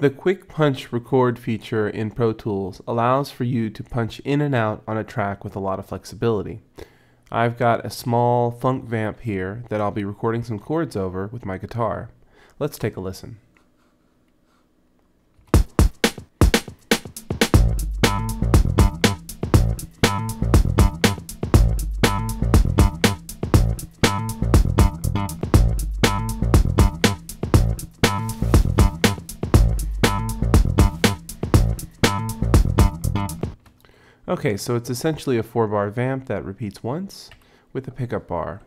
The Quick Punch Record feature in Pro Tools allows for you to punch in and out on a track with a lot of flexibility. I've got a small funk vamp here that I'll be recording some chords over with my guitar. Let's take a listen. Okay, so it's essentially a 4-bar vamp that repeats once with a pickup bar.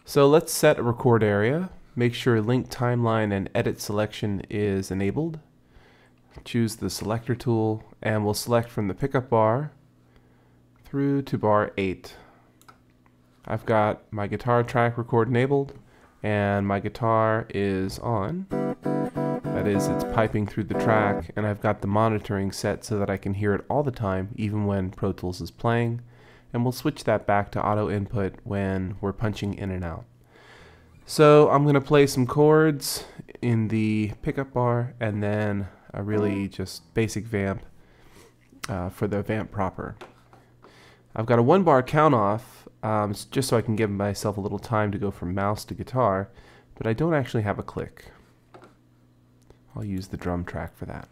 So let's set a record area, make sure link timeline and edit selection is enabled. Choose the selector tool and we'll select from the pickup bar through to bar 8. I've got my guitar track record enabled and my guitar is on. That is, it's piping through the track, and I've got the monitoring set so that I can hear it all the time, even when Pro Tools is playing. And we'll switch that back to auto input when we're punching in and out. So I'm going to play some chords in the pickup bar, and then a really just basic vamp for the vamp proper. I've got a 1-bar count off, just so I can give myself a little time to go from mouse to guitar, but I don't actually have a click. I'll use the drum track for that.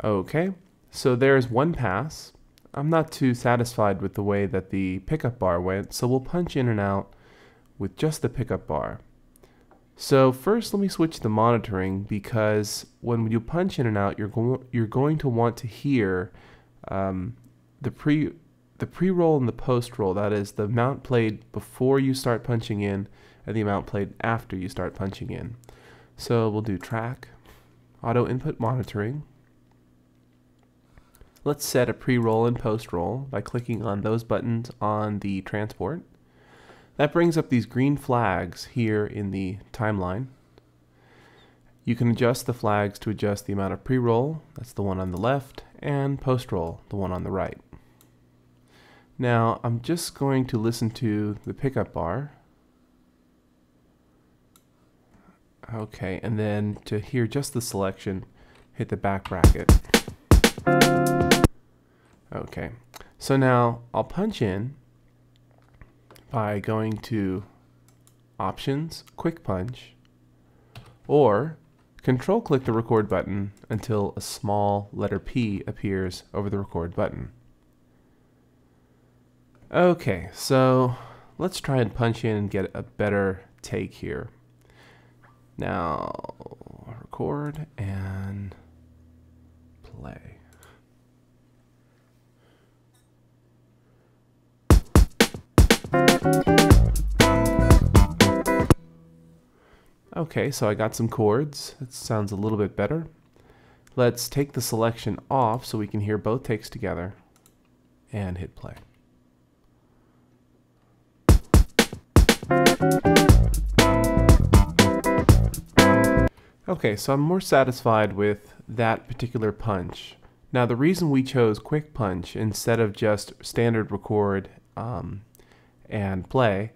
Okay, so there's one pass. I'm not too satisfied with the way that the pickup bar went, so we'll punch in and out with just the pickup bar. So first let me switch the monitoring, because when you punch in and out you're going to want to hear the pre-roll and the post-roll. That is the amount played before you start punching in and the amount played after you start punching in. So we'll do track, auto input monitoring. Let's set a pre-roll and post-roll by clicking on those buttons on the transport. That brings up these green flags here in the timeline. You can adjust the flags to adjust the amount of pre-roll, that's the one on the left, and post-roll, the one on the right. Now I'm just going to listen to the pickup bar. Okay, and then to hear just the selection, hit the back bracket. Okay, so now I'll punch in by going to Options, Quick Punch, or control click the record button until a small letter P appears over the record button. Okay, so let's try and punch in and get a better take here. Now, record and play. Okay, so I got some chords. That sounds a little bit better. Let's take the selection off so we can hear both takes together and hit play. Okay, so I'm more satisfied with that particular punch. Now the reason we chose Quick Punch instead of just standard record and play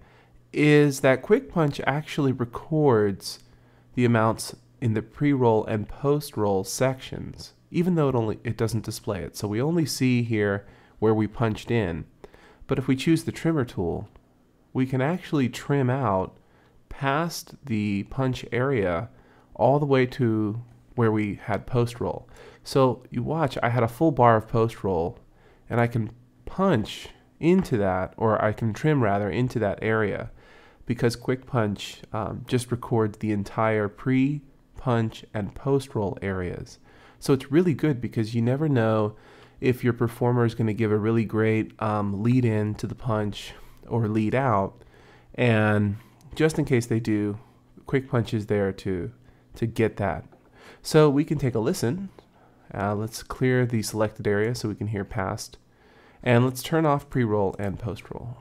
is that Quick Punch actually records the amounts in the pre-roll and post-roll sections, even though it doesn't display it. So we only see here where we punched in. But if we choose the trimmer tool, we can actually trim out past the punch area all the way to where we had post-roll. So you watch, I had a full bar of post-roll, and I can punch into that, or I can trim rather into that area, because Quick Punch just records the entire pre-punch and post-roll areas. So it's really good because you never know if your performer is going to give a really great lead in to the punch or lead out, and just in case they do, Quick Punch is there to get that. So we can take a listen. Let's clear the selected area so we can hear past, and let's turn off pre-roll and post-roll.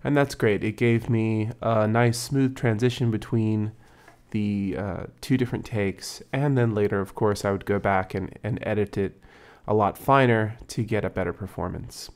And that's great. It gave me a nice smooth transition between the two different takes, and then later, of course, I would go back and edit it a lot finer to get a better performance.